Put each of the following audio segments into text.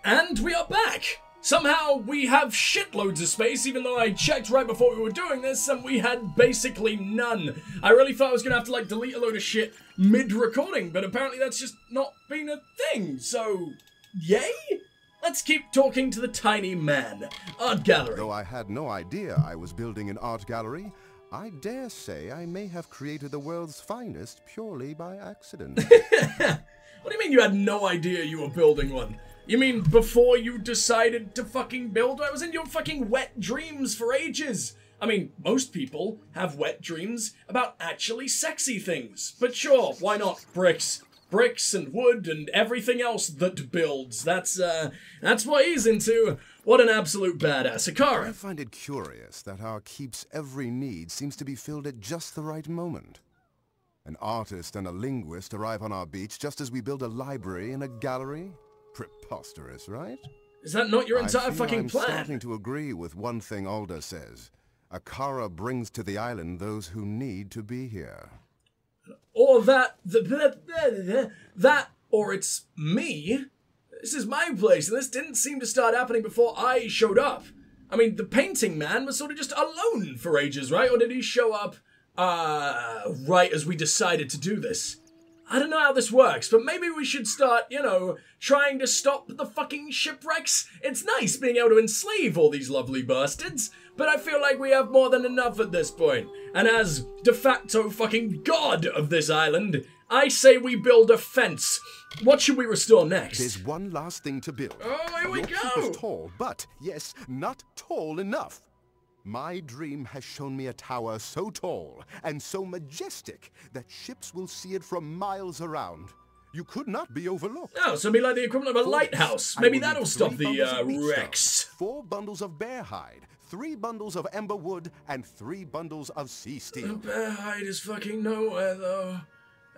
And we are back! Somehow we have shitloads of space, even though I checked right before we were doing this and we had basically none. I really thought I was gonna have to like delete a load of shit mid-recording, but apparently that's just not been a thing, so yay? Let's keep talking to the tiny man. Art gallery. Though I had no idea I was building an art gallery, I dare say I may have created the world's finest purely by accident. What do you mean you had no idea you were building one? You mean before you decided to fucking build? I was in your fucking wet dreams for ages. I mean, most people have wet dreams about actually sexy things. But sure, why not? Bricks. Bricks and wood and everything else that builds. That's what he's into. What an absolute badass. Akara. I find it curious that our keep's every need seems to be filled at just the right moment. An artist and a linguist arrive on our beach just as we build a library and a gallery. Preposterous, right? Is that not your entire fucking plan? I'm starting to agree with one thing Alda says. Akara brings to the island those who need to be here. Or that, or it's me. This is my place, and this didn't seem to start happening before I showed up. I mean, the painting man was sort of just alone for ages, right? Or did he show up, right as we decided to do this? I don't know how this works, but maybe we should start, you know, trying to stop the fucking shipwrecks. It's nice being able to enslave all these lovely bastards, but I feel like we have more than enough at this point. And as de facto fucking god of this island, I say we build a fence. What should we restore next? There's one last thing to build. Oh, here we Your go! keep is tall, but, yes, not tall enough. My dream has shown me a tower so tall and so majestic that ships will see it from miles around. You could not be overlooked. Oh, so it'd be like the equivalent of a lighthouse. Maybe that'll stop the wrecks. 4 bundles of bear hide, 3 bundles of ember wood, and 3 bundles of sea steel. The bear hide is fucking nowhere, though.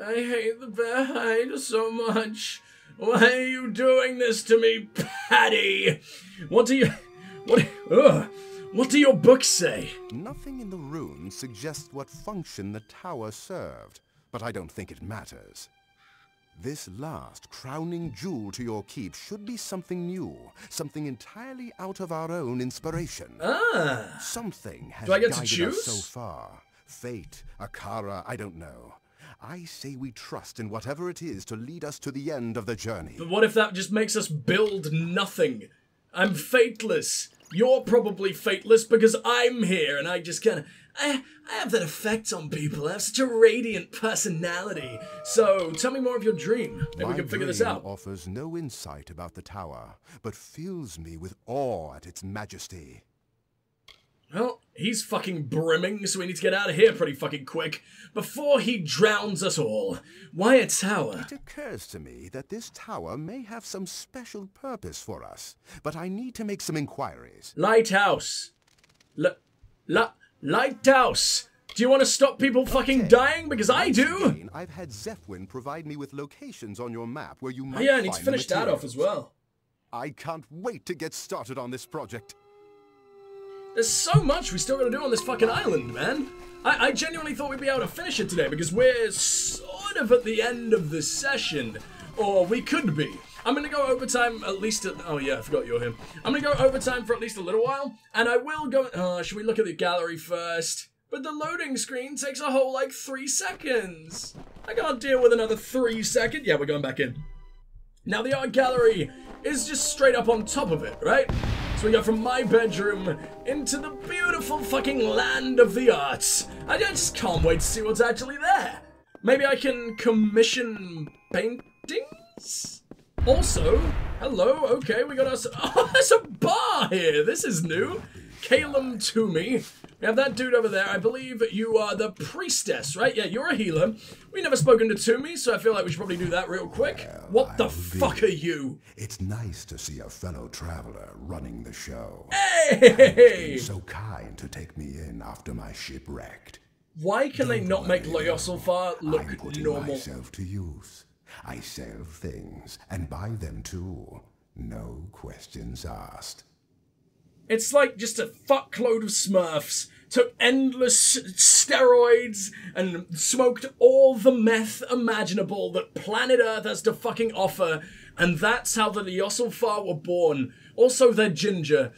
I hate the bear hide so much. Why are you doing this to me, Paddy? What do your books say? Nothing in the runes suggests what function the tower served, but I don't think it matters. This last crowning jewel to your keep should be something new, something entirely out of our own inspiration. Ah. Something has Do I get to guided choose? us so far. Fate, Akara, I don't know. I say we trust in whatever it is to lead us to the end of the journey. But what if that just makes us build nothing? I'm fateless. You're probably fateless because I'm here and I just kinda... I have that effect on people. I have such a radiant personality. So, tell me more of your dream. Maybe we can figure this out. My dream offers no insight about the tower, but fills me with awe at its majesty. Well, he's fucking brimming, so we need to get out of here pretty fucking quick before he drowns us all. Why a tower? It occurs to me that this tower may have some special purpose for us, but I need to make some inquiries. Lighthouse. Lighthouse. Do you want to stop people fucking dying? Because I do. Again, I've had Zephwin provide me with locations on your map where you might yeah, I need to find finish that off as well. I can't wait to get started on this project. There's so much we still gotta do on this fucking island, man. I genuinely thought we'd be able to finish it today because we're sort of at the end of the session. Or we could be. I'm gonna go overtime at least oh yeah, I forgot you're him. I'm gonna go overtime for at least a little while, and I will go... should we look at the gallery first? But the loading screen takes a whole, like, 3 seconds. I can't deal with another 3 seconds. Yeah, we're going back in. Now, the art gallery is just straight up on top of it, right? So we go from my bedroom into the beautiful fucking land of the arts. I just can't wait to see what's actually there. Maybe I can commission paintings? Also, hello, okay, we got us... Oh, there's a bar here! This is new. Calum Toomey. We have that dude over there. I believe you are the priestess, right? Yeah, you're a healer. We've never spoken to Toomey, so I feel like we should probably do that real quick. Well, what the fuck are you? It's nice to see a fellow traveler running the show. Hey! So kind to take me in after my ship wrecked. Why can they not make Ljosalfar I'm look putting normal? myself to use. I sell things and buy them too. No questions asked. It's like just a fuckload of Smurfs took endless steroids and smoked all the meth imaginable that planet Earth has to fucking offer, And that's how the Ljosalfar were born. Also, they're ginger.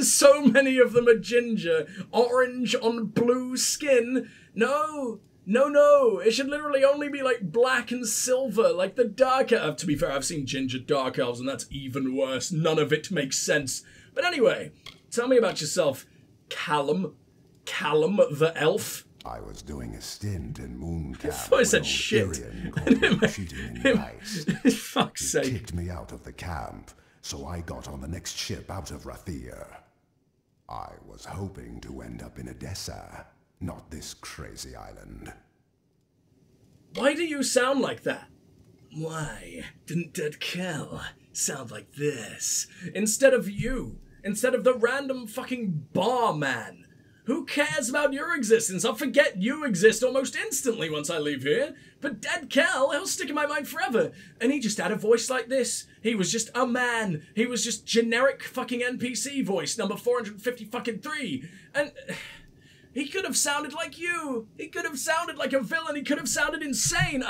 So many of them are ginger. Orange on blue skin. No. No. It should literally only be like black and silver, like the dark elf. To be fair, I've seen ginger dark elves, and that's even worse. None of it makes sense. But anyway, tell me about yourself, Callum. Callum the elf. I was doing a stint in Mooncap. I thought I said shit. Cheating in dice. Fuck's sake. He kicked me out of the camp, so I got on the next ship out of Rathir. I was hoping to end up in Edessa, not this crazy island. Why do you sound like that? Why didn't Dead Kel sound like this? Instead of you. Instead of the random fucking barman. Who cares about your existence? I'll forget you exist almost instantly once I leave here. But Dead Kel, he'll stick in my mind forever. And he just had a voice like this. He was just a man. He was just generic fucking NPC voice, number 453. And he could have sounded like you. He could have sounded like a villain. He could have sounded insane.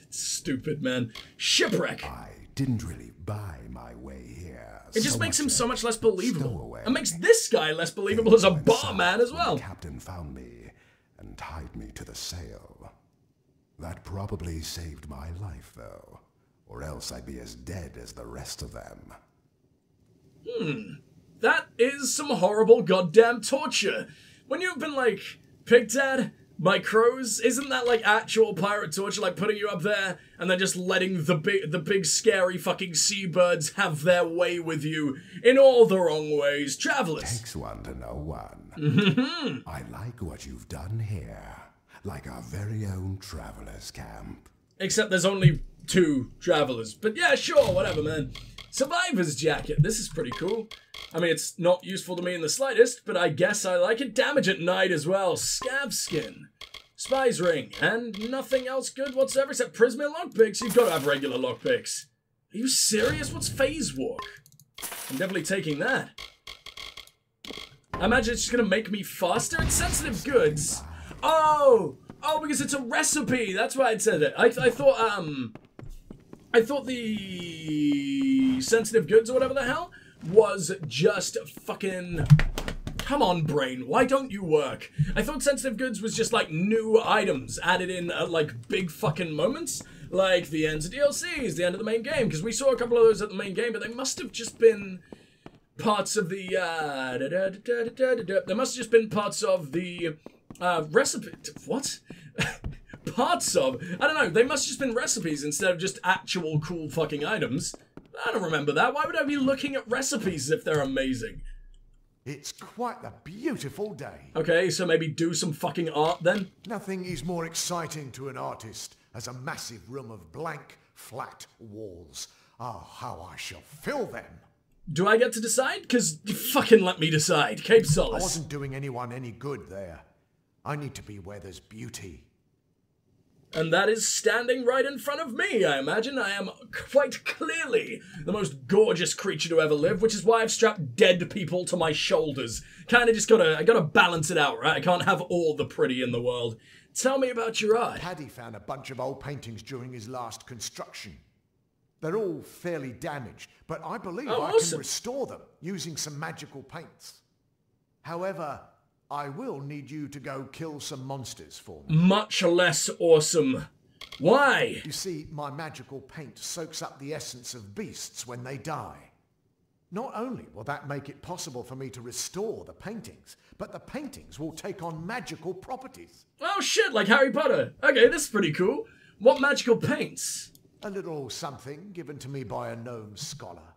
Stupid, man. Shipwreck. I didn't really buy my way here. It just makes him so much less believable. It makes this guy less believable as a barman as well. The captain found me and tied me to the sail. That probably saved my life, though. Or else I'd be as dead as the rest of them. That is some horrible goddamn torture. When you've been, like, picked at by crows, isn't that like actual pirate torture, like putting you up there and then just letting the big scary fucking seabirds have their way with you in all the wrong ways? Travelers. Takes one to know one. I like what you've done here, like our very own travelers camp. Except there's only 2 travelers, but yeah, sure, whatever, man. Survivor's jacket. This is pretty cool. I mean, it's not useful to me in the slightest, but I guess I like it. Damage at night as well. Scab skin. Spy's ring. And nothing else good whatsoever except Prisma lockpicks. You've got to have regular lockpicks. Are you serious? What's phase walk? I'm definitely taking that. I imagine it's just going to make me faster. It's sensitive goods. Oh, because it's a recipe. That's why it said it. I thought the sensitive goods or whatever the hell was just fucking... Come on, brain. Why don't you work? I thought sensitive goods was just like new items added in at like big fucking moments. Like the ends of DLCs, the end of the main game. Because we saw a couple of those at the main game, but they must have just been parts of the... There must have just been parts of the recipe... What? Parts of... I don't know, they must have just been recipes instead of just actual cool fucking items. I don't remember that. Why would I be looking at recipes if they're amazing? It's quite a beautiful day. Okay, so maybe do some fucking art then? Nothing is more exciting to an artist as a massive room of blank, flat walls. Oh, how I shall fill them. Do I get to decide? Because fucking let me decide. Cape Solace. I wasn't doing anyone any good there. I need to be where there's beauty. And that is standing right in front of me, I imagine. I am quite clearly the most gorgeous creature to ever live, which is why I've strapped dead people to my shoulders. Kinda just I gotta balance it out, right? I can't have all the pretty in the world. Tell me about your art. Paddy found a bunch of old paintings during his last construction. They're all fairly damaged, but I believe I can restore them using some magical paints. However, I will need you to go kill some monsters for me. Much less awesome. Why? You see, my magical paint soaks up the essence of beasts when they die. Not only will that make it possible for me to restore the paintings, but the paintings will take on magical properties. Oh shit, like Harry Potter. Okay, this is pretty cool. What magical paints? A little something given to me by a gnome scholar.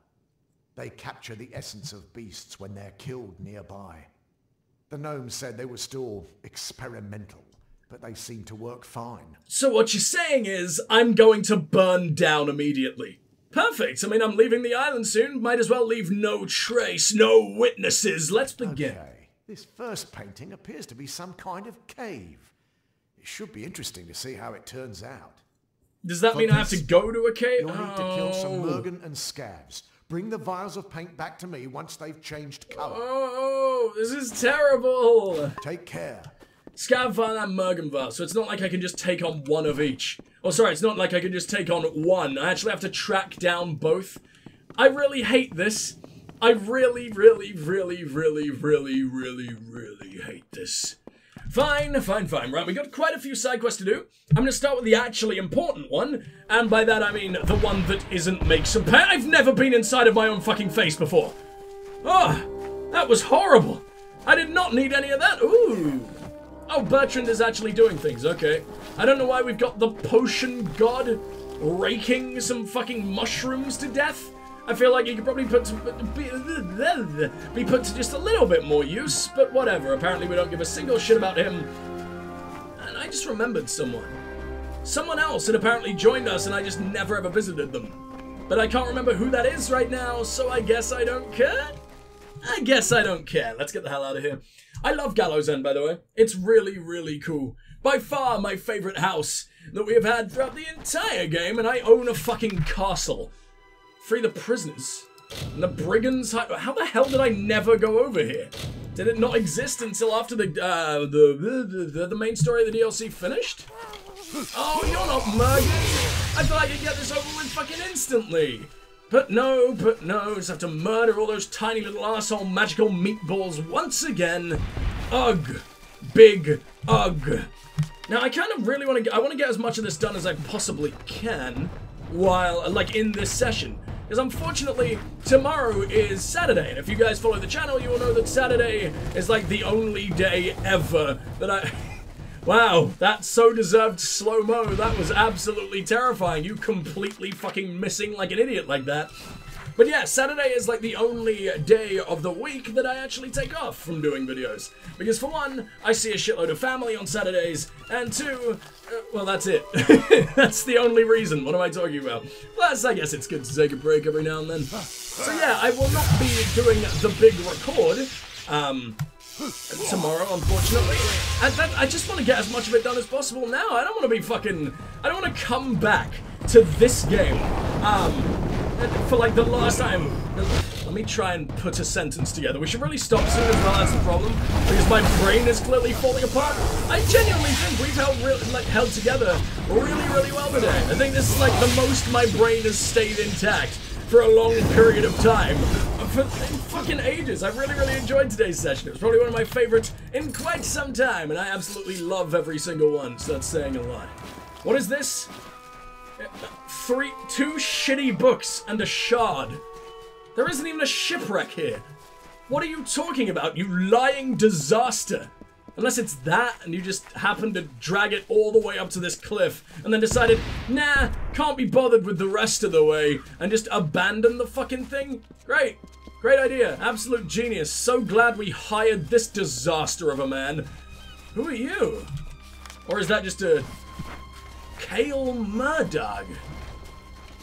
They capture the essence of beasts when they're killed nearby. The gnomes said they were still experimental, but they seem to work fine. So what you're saying is, I'm going to burn down immediately. Perfect. I mean, I'm leaving the island soon. Might as well leave no trace, no witnesses. Let's begin. Okay. This first painting appears to be some kind of cave. It should be interesting to see how it turns out. Does that mean I have to go to a cave? You'll need to kill some Mergen and scavs. Bring the vials of paint back to me once they've changed colour. Oh, this is terrible. Take care. Scavvar and Mergenvar, so it's not like I can just take on one of each. Oh, sorry, it's not like I can just take on one. I actually have to track down both. I really hate this. I really hate this. Fine. Right, we got quite a few side quests to do. I'm gonna start with the actually important one, and by that I mean the one that isn't make some pay. I've never been inside of my own fucking face before. Oh, that was horrible. I did not need any of that. Ooh. Oh, Bertrand is actually doing things, okay. I don't know why we've got the potion god raking some fucking mushrooms to death. I feel like he could probably be put to just a little bit more use, but whatever. Apparently we don't give a single shit about him. And I just remembered someone. Someone else had apparently joined us and I just never ever visited them. But I can't remember who that is right now, so I guess I don't care. I guess I don't care. Let's get the hell out of here. I love Gallows End, by the way. It's really cool. By far my favorite house that we have had throughout the entire game, and I own a fucking castle. Free the prisoners. And the brigands. How the hell did I never go over here? Did it not exist until after the main story of the DLC finished? Oh, you're not Mergen. I thought I could get this over with fucking instantly. But no, just have to murder all those tiny little arsehole magical meatballs once again. Ugh. Big ugh. Now I kind of really want to get as much of this done as I possibly can while, like, in this session. Because unfortunately, tomorrow is Saturday, and if you guys follow the channel, you will know that Saturday is like the only day ever that I... Wow, that so deserved slow-mo. That was absolutely terrifying. You completely fucking missing like an idiot like that. But yeah, Saturday is like the only day of the week that I actually take off from doing videos. Because for one, I see a shitload of family on Saturdays, and two, well, that's it. That's the only reason. What am I talking about? Plus, I guess it's good to take a break every now and then. So yeah, I will not be doing the big record, tomorrow, unfortunately. And I just want to get as much of it done as possible now. I don't want to be fucking... I don't want to come back to this game, for like the last time. Let me try and put a sentence together. We should really stop soon as well, that's the problem. Because my brain is clearly falling apart. I genuinely think we've held together really well today. I think this is like the most my brain has stayed intact for a long period of time. For fucking ages. I really enjoyed today's session. It was probably one of my favorites in quite some time, and I absolutely love every single one, so that's saying a lot. What is this? 2 shitty books and a shard. There isn't even a shipwreck here. What are you talking about, you lying disaster? Unless it's that, and you just happened to drag it all the way up to this cliff, and then decided, nah, can't be bothered with the rest of the way, and just abandon the fucking thing? Great. Great idea. Absolute genius. So glad we hired this disaster of a man. Who are you? Or is that just a... Kale Murdog?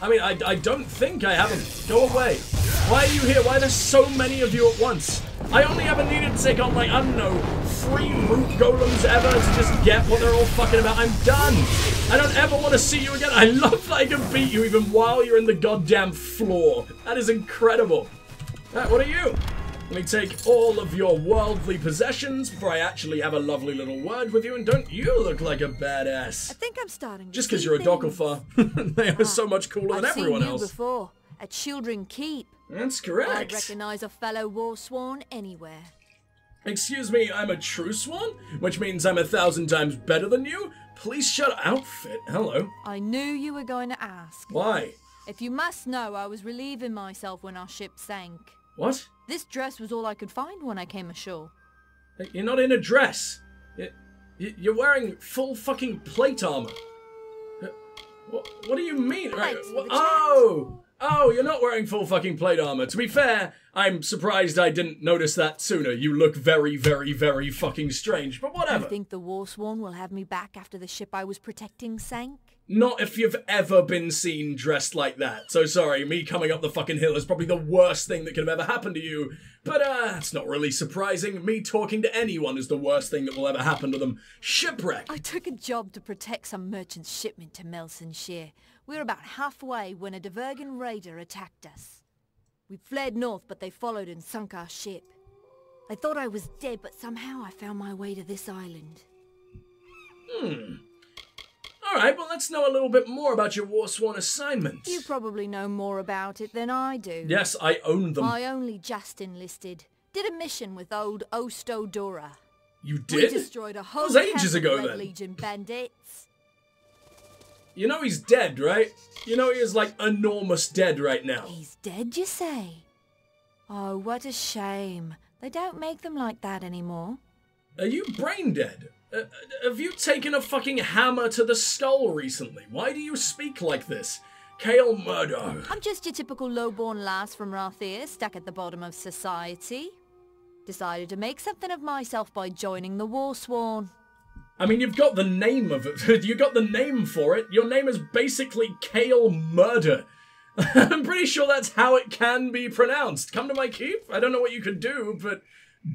I mean, I don't think I have a... Go away. Why are you here? Why are there so many of you at once? I only ever needed to take on, like, I don't know, 3 root golems ever to just get what they're all fucking about. I'm done. I don't ever want to see you again. I love that I can beat you even while you're in the goddamn floor. That is incredible. Right, what are you? Let me take all of your worldly possessions before I actually have a lovely little word with you, and don't you look like a badass? I think I'm starting to just because you're a Dokkalfar. They are so much cooler than everyone else. I've seen you before, at Children Keep. That's correct. I'd recognize a fellow war sworn anywhere. Excuse me, I'm a true swan? Which means I'm 1,000 times better than you? Please shut up. Outfit, hello. I knew you were going to ask. Why? If you must know, I was relieving myself when our ship sank. What? This dress was all I could find when I came ashore. You're not in a dress. You're wearing full fucking plate armor. What do you mean? Right. Oh, you're not wearing full fucking plate armor. To be fair, I'm surprised I didn't notice that sooner. You look very fucking strange, but whatever. You think the war sworn will have me back after the ship I was protecting sank? Not if you've ever been seen dressed like that. So sorry, me coming up the fucking hill is probably the worst thing that could have ever happened to you. But, it's not really surprising. Me talking to anyone is the worst thing that will ever happen to them. Shipwreck! I took a job to protect some merchant's shipment to Melsenshire. We were about halfway when a Divergan raider attacked us. We fled north, but they followed and sunk our ship. They thought I was dead, but somehow I found my way to this island. Alright, well, let's know a little bit more about your Warsworn assignment. You probably know more about it than I do. Yes, I own them. I only just enlisted. Did a mission with old Ostodora. You did? We destroyed a whole that was ages camp ago, of Red then. Legion bandits. You know he's dead, right? You know he is, like, enormous dead right now. He's dead, you say? Oh, what a shame. They don't make them like that anymore. Are you brain dead? Have you taken a fucking hammer to the skull recently? Why do you speak like this? Kale Murdo. I'm just your typical lowborn lass from Rathir, stuck at the bottom of society. Decided to make something of myself by joining the Warsworn. I mean, you've got the name of it. You got the name for it. Your name is basically Kale Murder. I'm pretty sure that's how it can be pronounced. Come to my keep? I don't know what you could do, but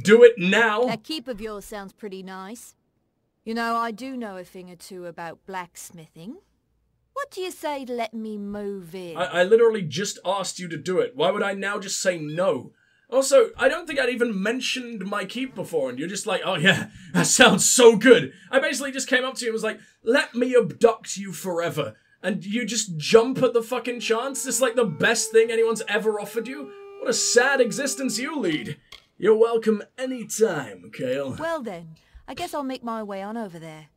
do it now. That keep of yours sounds pretty nice. You know, I do know a thing or two about blacksmithing. What do you say to let me move in? I literally just asked you to do it. Why would I now just say no? Also, I don't think I'd even mentioned my keep before, and you're just like, oh yeah, that sounds so good. I basically just came up to you and was like, let me abduct you forever. And you just jump at the fucking chance? It's like the best thing anyone's ever offered you? What a sad existence you lead. You're welcome anytime, Kale. Well then, I guess I'll make my way on over there.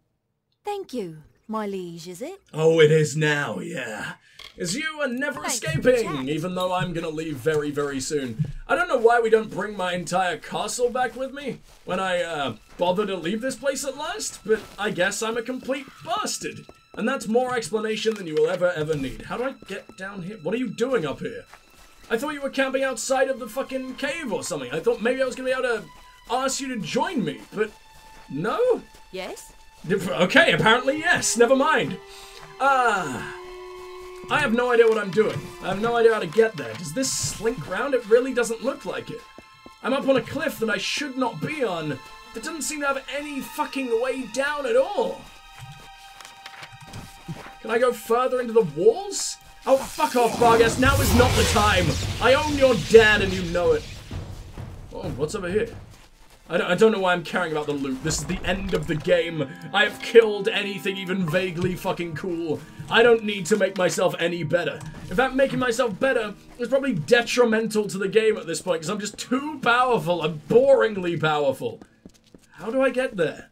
Thank you, my liege, is it? Oh, it is now, yeah. As you are never escaping, even though I'm gonna leave very, very soon. I don't know why we don't bring my entire castle back with me when I, bother to leave this place at last, but I guess I'm a complete bastard. And that's more explanation than you will ever need. How do I get down here? What are you doing up here? I thought you were camping outside of the fucking cave or something. I thought maybe I was gonna be able to ask you to join me, but no? Yes? Okay, apparently yes. Never mind. I have no idea what I'm doing. I have no idea how to get there. Does this slink round? It really doesn't look like it. I'm up on a cliff that I should not be on. That doesn't seem to have any fucking way down at all. Can I go further into the walls? Oh, fuck off, Vargas. Now is not the time. I own your dad and you know it. Oh, what's over here? I don't know why I'm caring about the loot. This is the end of the game. I have killed anything even vaguely fucking cool. I don't need to make myself any better. In fact, making myself better is probably detrimental to the game at this point because I'm just too powerful and boringly powerful. How do I get there?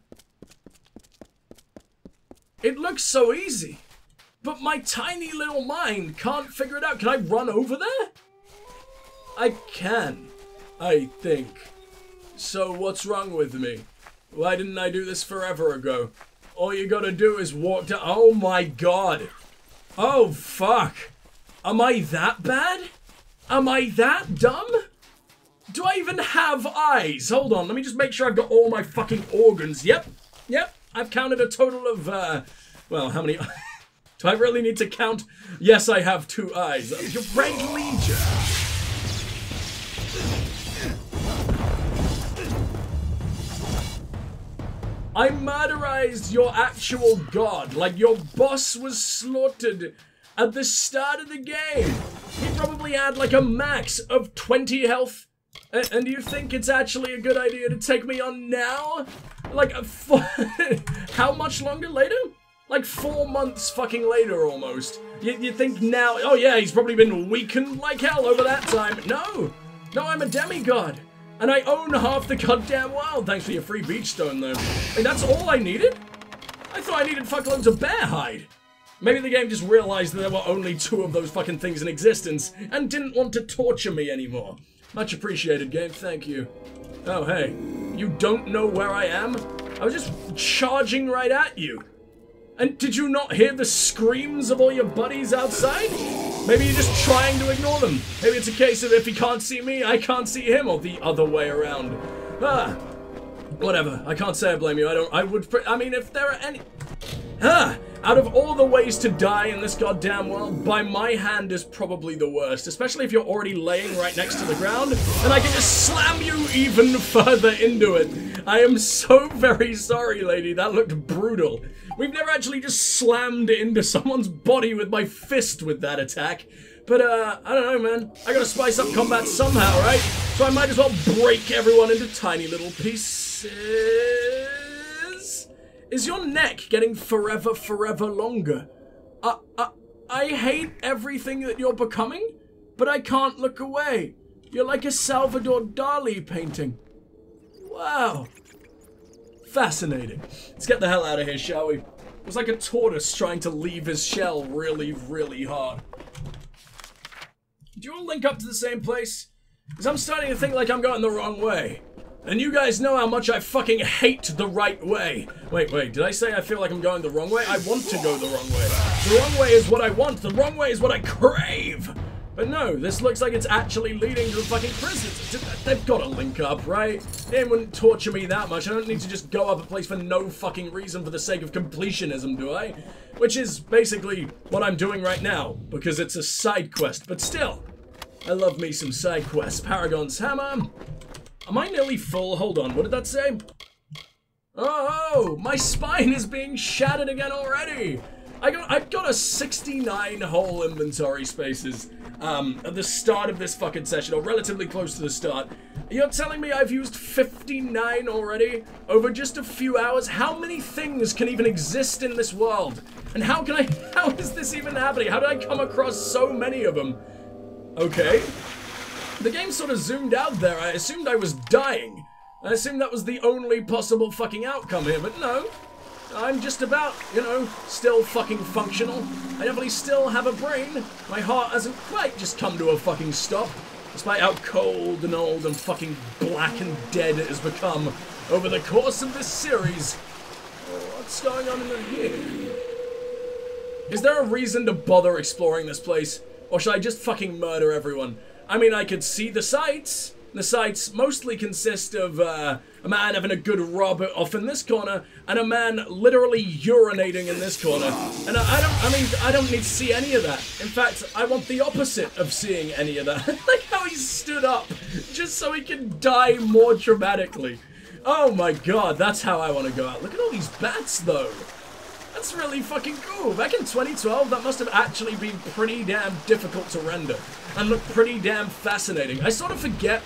It looks so easy, but my tiny little mind can't figure it out. Can I run over there? I can, I think. So what's wrong with me? Why didn't I do this forever ago? All you gotta do is walk down. Oh my god. Oh fuck. Am I that bad? Am I that dumb? Do I even have eyes? Hold on, let me just make sure I've got all my fucking organs. Yep. I've counted a total of, well, how many? Do I really need to count? Yes, I have 2 eyes. Your Red Legion. I murderized your actual god, like your boss was slaughtered at the start of the game. He probably had like a max of 20 health. And you think it's actually a good idea to take me on now? Like, how much longer later? Like 4 months fucking later almost. You think now, oh yeah, he's probably been weakened like hell over that time. No, I'm a demigod. And I own half the goddamn world. Thanks for your free beach stone, though. I mean, that's all I needed? I thought I needed fuckloads of bear hide. Maybe the game just realized that there were only 2 of those fucking things in existence and didn't want to torture me anymore. Much appreciated, game. Thank you. Oh, hey. You don't know where I am? I was just charging right at you. And did you not hear the screams of all your buddies outside? Maybe you're just trying to ignore them. Maybe it's a case of if he can't see me, I can't see him, or the other way around. Whatever. I can't say I blame you. I mean, if there are any... Out of all the ways to die in this goddamn world, by my hand is probably the worst. Especially if you're already laying right next to the ground, and I can just slam you even further into it. I am so very sorry, lady. That looked brutal. We've never actually just slammed into someone's body with my fist with that attack. But, I don't know, man. I gotta spice up combat somehow, right? So I might as well break everyone into tiny little pieces. Is your neck getting forever longer? I hate everything that you're becoming, but I can't look away. You're like a Salvador Dali painting. Wow. Fascinating. Let's get the hell out of here, shall we? It was like a tortoise trying to leave his shell really hard. Do you all link up to the same place? Because I'm starting to think like I'm going the wrong way. And you guys know how much I fucking hate the right way. Wait, did I say I feel like I'm going the wrong way? I want to go the wrong way. The wrong way is what I want. The wrong way is what I crave. But no, this looks like it's actually leading to the fucking prisons. They've got to link up, right? They wouldn't torture me that much. I don't need to just go up a place for no fucking reason for the sake of completionism, do I? Which is basically what I'm doing right now, because it's a side quest. But still, I love me some side quests. Paragon's Hammer. Am I nearly full? Hold on, what did that say? Oh, my spine is being shattered again already. I've got a 69 whole inventory spaces at the start of this fucking session, or relatively close to the start. You're telling me I've used 59 already over just a few hours? How many things can even exist in this world? And how is this even happening? How did I come across so many of them? Okay. The game sort of zoomed out there. I assumed I was dying. I assumed that was the only possible fucking outcome here, but no. I'm just about, you know, still fucking functional. I definitely still have a brain. My heart hasn't quite just come to a fucking stop, despite how cold and old and fucking black and dead it has become over the course of this series. What's going on in here? Is there a reason to bother exploring this place? Or should I just fucking murder everyone? I mean, I could see the sights. The sights mostly consist of a man having a good rob off in this corner, and a man literally urinating in this corner. And I don't need to see any of that. In fact, I want the opposite of seeing any of that. Like how he stood up, just so he can die more dramatically. Oh my god, that's how I want to go out. Look at all these bats, though. That's really fucking cool. Back in 2012, that must have actually been pretty damn difficult to render and look pretty damn fascinating. I sort of forget,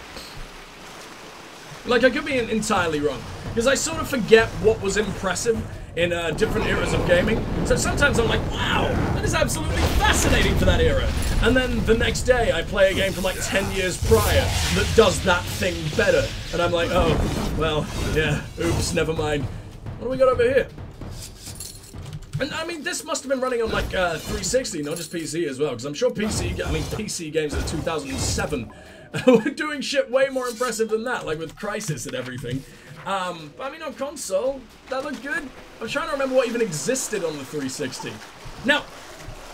like I could be entirely wrong, because I sort of forget what was impressive in different eras of gaming. So sometimes I'm like, wow, that is absolutely fascinating for that era. And then the next day I play a game from like 10 years prior that does that thing better. And I'm like, oh, well, yeah, oops, never mind. What do we got over here? And I mean, this must have been running on like 360, not just PC as well, because I'm sure PC games of 2007 were doing shit way more impressive than that, like with Crisis and everything. But I mean, on console, that looked good. I'm trying to remember what even existed on the 360. Now,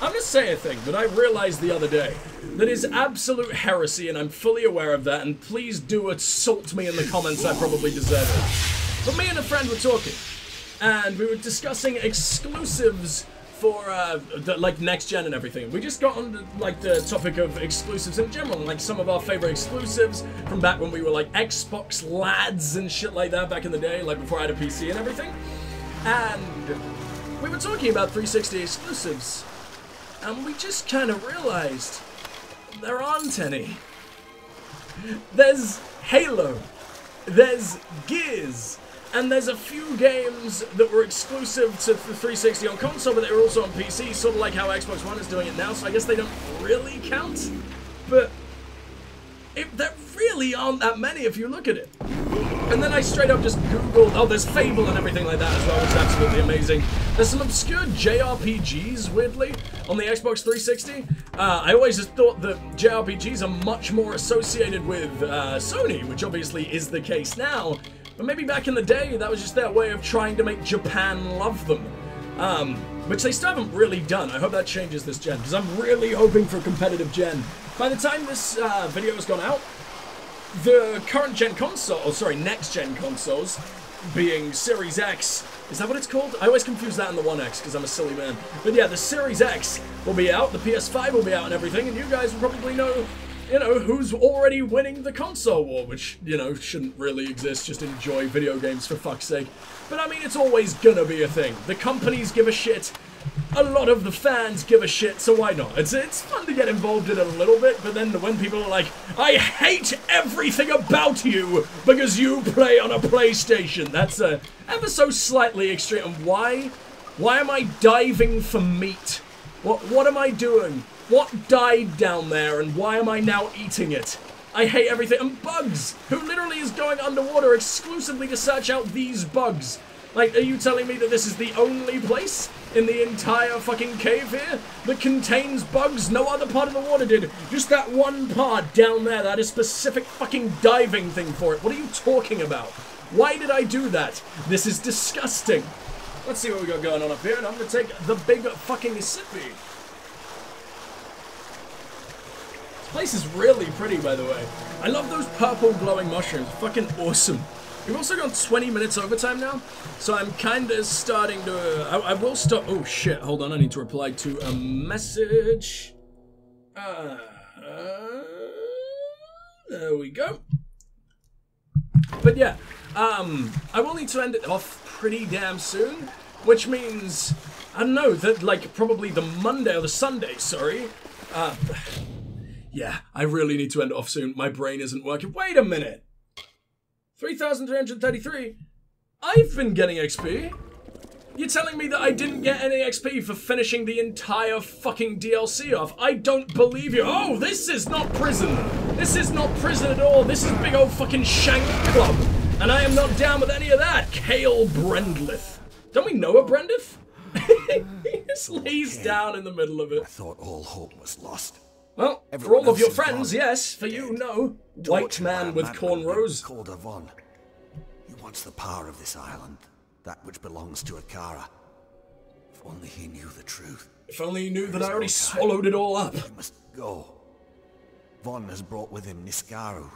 I'm gonna say a thing that I realized the other day that is absolute heresy, and I'm fully aware of that, and please do assault me in the comments, I probably deserve it. But me and a friend were talking, and we were discussing exclusives for, like, next gen and everything. We just got on, like, the topic of exclusives in general, like some of our favorite exclusives from back when we were, like, Xbox lads and shit like that back in the day, like, before I had a PC and everything. And we were talking about 360 exclusives, and we just kind of realized there aren't any. There's Halo, there's Gears, and there's a few games that were exclusive to the 360 on console, but they were also on PC, sort of like how Xbox One is doing it now, so I guess they don't really count. But there really aren't that many if you look at it. And then I straight up just googled, oh, there's Fable and everything like that as well, which is absolutely amazing. There's some obscure JRPGs, weirdly, on the Xbox 360. I always just thought that JRPGs are much more associated with Sony, which obviously is the case now. But maybe back in the day, that was just their way of trying to make Japan love them. Which they still haven't really done. I hope that changes this gen, because I'm really hoping for a competitive gen. By the time this video has gone out, the current gen console, oh sorry, next gen consoles, being Series X, is that what it's called? I always confuse that and the One X, because I'm a silly man. But yeah, the Series X will be out, the PS5 will be out and everything, and you guys will probably know, you know, who's already winning the console war, which, you know, shouldn't really exist. Just enjoy video games for fuck's sake. But I mean, it's always gonna be a thing. The companies give a shit, a lot of the fans give a shit, so why not? It's fun to get involved in it a little bit, but then when people are like, I hate everything about you because you play on a PlayStation, that's ever so slightly extreme. And why am I diving for meat? What am I doing? What died down there, and why am I now eating it? I hate everything. And bugs, who literally is going underwater exclusively to search out these bugs. Like, are you telling me that this is the only place in the entire fucking cave here that contains bugs? No other part of the water did. Just that one part down there, that is specific fucking diving thing for it. What are you talking about? Why did I do that? This is disgusting. Let's see what we got going on up here, and I'm gonna take the big fucking sippy. This place is really pretty, by the way. I love those purple glowing mushrooms. Fucking awesome. We've also got 20 minutes overtime now, so I'm kind of starting to... I will stop... Oh, shit. Hold on. I need to reply to a message. There we go. But yeah, I will need to end it off pretty damn soon, which means, I don't know, that, like, probably the Monday or the Sunday, sorry. Yeah, I really need to end it off soon. My brain isn't working. Wait a minute. 3,333. I've been getting XP. You're telling me that I didn't get any XP for finishing the entire fucking DLC off? I don't believe you. Oh, this is not prison. This is not prison at all. This is big old fucking shank club. And I am not down with any of that. Kale Brendlith. Don't we know a Brendith? He just lays down in the middle of it. I thought all hope was lost. Well, for all of your friends, yes. For you, no. White man with cornrows. Called Von. He wants the power of this island, that which belongs to Akara. If only he knew the truth. If only he knew that I already swallowed it all up. He must go. Von has brought with him Niskaru.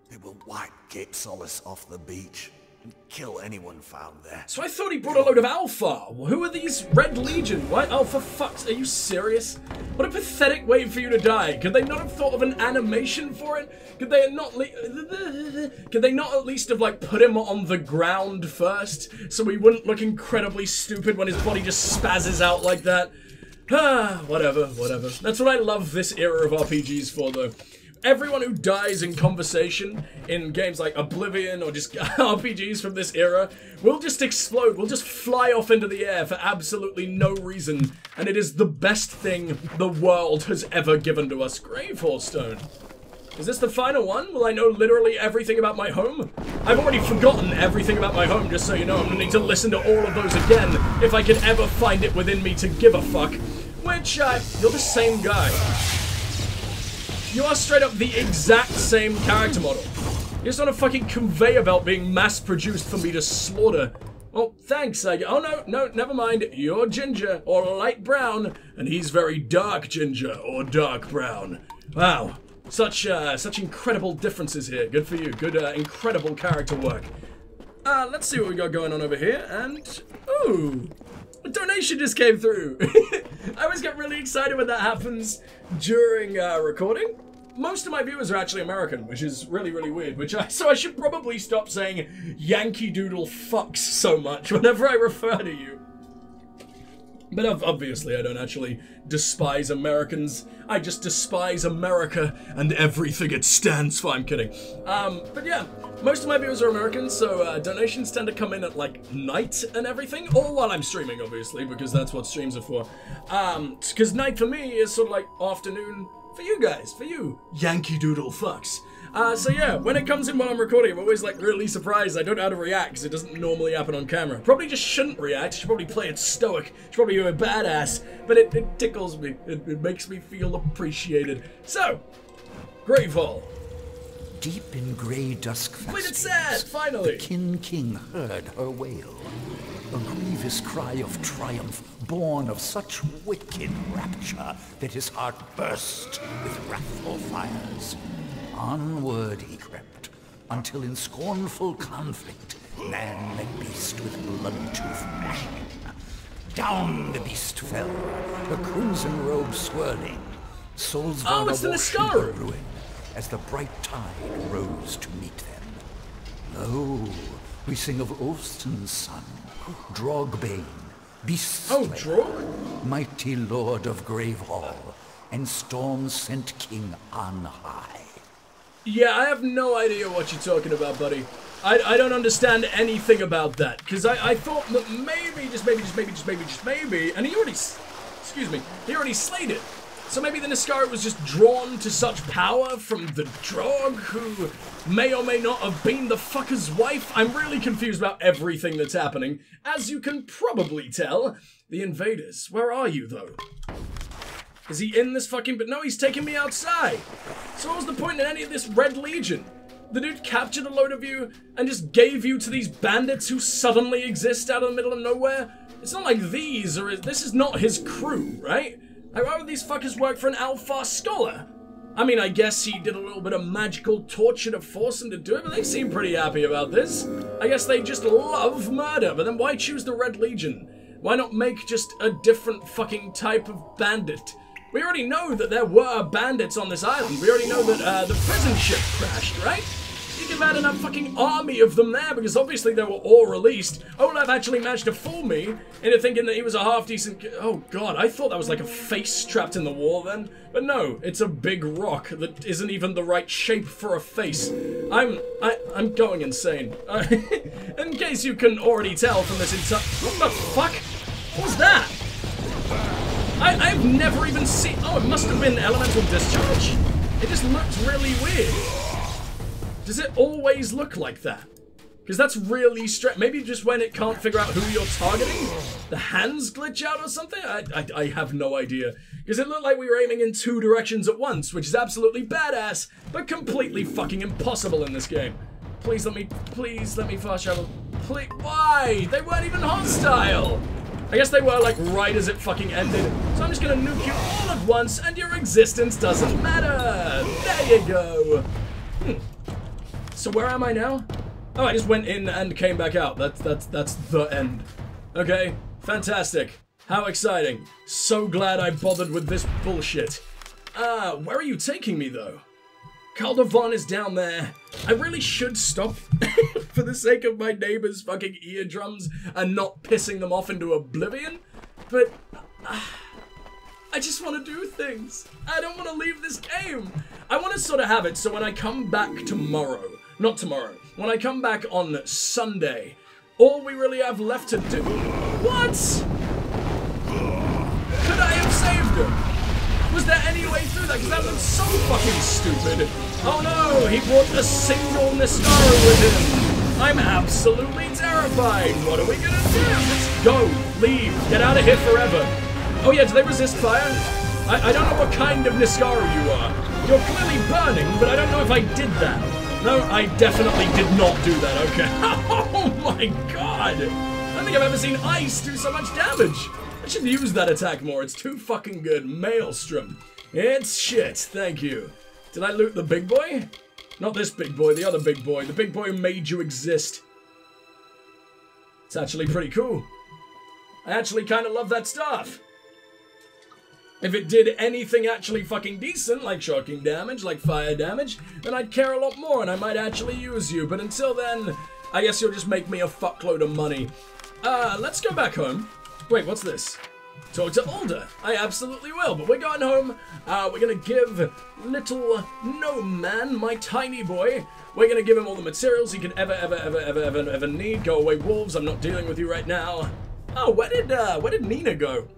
They will wipe Cape Solace off the beach and kill anyone found there. So I thought he brought a load of Alpha. Who are these Red Legion? What? Oh, for fuck's... Are you serious? What a pathetic way for you to die. Could they not have thought of an animation for it? Could they not... Could they not at least have, like, put him on the ground first so he wouldn't look incredibly stupid when his body just spazzes out like that? Ah, whatever. That's what I love this era of RPGs for, though. Everyone who dies in conversation in games like Oblivion or just RPGs from this era will just explode, will just fly off into the air for absolutely no reason, and it is the best thing the world has ever given to us. Gravehallstone. Is this the final one? Will I know literally everything about my home? I've already forgotten everything about my home, just so you know. I'm gonna need to listen to all of those again if I can ever find it within me to give a fuck. Which, you're the same guy. You are straight up the exact same character model. You're just on a fucking conveyor belt being mass-produced for me to slaughter. Well, thanks, oh, no, never mind. You're ginger, or light brown, and he's very dark ginger, or dark brown. Wow. Such incredible differences here. Good for you. Good, incredible character work. Let's see what we got going on over here, and... Ooh! A donation just came through! I always get really excited when that happens during, recording. Most of my viewers are actually American, which is really, really weird, so I should probably stop saying Yankee Doodle fucks so much whenever I refer to you. But obviously I don't actually despise Americans, I just despise America and everything it stands for. I'm kidding. But yeah, most of my viewers are American, so donations tend to come in at like night and everything, or while I'm streaming obviously, because that's what streams are for. Because night for me is sort of like afternoon for you guys, for you Yankee Doodle fucks. So yeah, when it comes in while I'm recording, I'm always like really surprised. I don't know how to react because it doesn't normally happen on camera. Probably just shouldn't react. Should probably play it stoic. Should probably be a badass. But it tickles me. It makes me feel appreciated. So, Gravehall. Deep in grey dusk Completed sad, finally. The King heard her wail. A grievous cry of triumph, born of such wicked rapture that his heart burst with wrathful fires. Onward he crept, until in scornful conflict, man met beast with blood-tooth gnashing. Down the beast fell, the crimson robe swirling. Souls it's the Niskaru! Ruin, as the bright tide rose to meet them. Lo, we sing of Ulfston's son, Drogbane, Beastslayer, Oh, Draw? mighty lord of Gravehall, and storm-sent king on high. Yeah, I have no idea what you're talking about, buddy. I don't understand anything about that, because I thought that maybe, just maybe, and he already, excuse me, he already slayed it. So maybe the Niskara was just drawn to such power from the Drog, who may or may not have been the fucker's wife. I'm really confused about everything that's happening. As you can probably tell, the invaders. Where are you, though? Is he in this fucking... But no, he's taking me outside. So what was the point in any of this Red Legion? The dude captured a load of you and just gave you to these bandits who suddenly exist out of the middle of nowhere? It's not like these, or this is not his crew, right? Why would these fuckers work for an Alpha scholar? I mean, I guess he did a little bit of magical torture to force them to do it, but they seem pretty happy about this. I guess they just love murder, but then why choose the Red Legion? Why not make just a different fucking type of bandit? We already know that there were bandits on this island. We already know that the prison ship crashed, right? You could have had enough fucking army of them there, because obviously they were all released. Olaf actually managed to fool me into thinking that he was a half-decent... Oh god, I thought that was like a face trapped in the wall then. But no, it's a big rock that isn't even the right shape for a face. I'm going insane. In case you couldn't already tell from this entire... What the fuck? What was that? I've never even seen... Oh, it must have been elemental discharge. It just looked really weird. Does it always look like that? Because that's really strange. Maybe just when it can't figure out who you're targeting, the hands glitch out or something? I have no idea. Because it looked like we were aiming in 2 directions at once, which is absolutely badass, but completely fucking impossible in this game. Please let me fast travel. Please, why? They weren't even hostile. I guess they were like right as it fucking ended. So I'm just gonna nuke you all at once and your existence doesn't matter. There you go. So where am I now? Oh, I just went in and came back out. That's the end. Okay, fantastic. How exciting. So glad I bothered with this bullshit. Where are you taking me though? Kaldavon is down there. I really should stop for the sake of my neighbor's fucking eardrums and not pissing them off into oblivion. But I just want to do things. I don't want to leave this game. I want to sort of have it so when I come back tomorrow, not tomorrow, when I come back on Sunday, all we really have left to do... What? Could I have saved him? Was there any way through that? Because that looks so fucking stupid. Oh no, he brought a single Niskara with him. I'm absolutely terrified. What are we gonna do? Let's go. Leave. Get out of here forever. Oh yeah, do they resist fire? I don't know what kind of Niskara you are. You're clearly burning, but I don't know if I did that. No, I definitely did not do that, okay. Oh my god! I don't think I've ever seen ice do so much damage. I should use that attack more, it's too fucking good. Maelstrom. It's shit, thank you. Did I loot the big boy? Not this big boy, the other big boy. The big boy who made you exist. It's actually pretty cool. I actually kind of love that stuff. If it did anything actually fucking decent, like shocking damage, like fire damage, then I'd care a lot more and I might actually use you. But until then, I guess you'll just make me a fuckload of money. Let's go back home. Wait, what's this? Talk to Alder. I absolutely will, but we're going home. We're gonna give little Gnome-man, my tiny boy, we're gonna give him all the materials he could ever need. Go away, wolves, I'm not dealing with you right now. Oh, where did Nina go?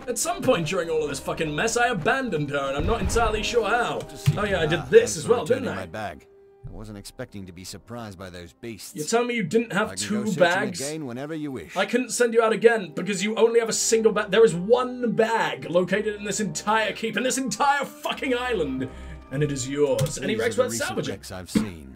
At some point during all of this fucking mess, I abandoned her, and I'm not entirely sure how. Oh yeah, I did this as well, didn't I? My bag. I wasn't expecting to be surprised by those beasts. You're telling me you didn't have 2 bags? Again whenever you wish. I couldn't send you out again because you only have a single bag. There is 1 bag located in this entire keep, in this entire fucking island, and it is yours. Any Rex worth salvaging? I've seen.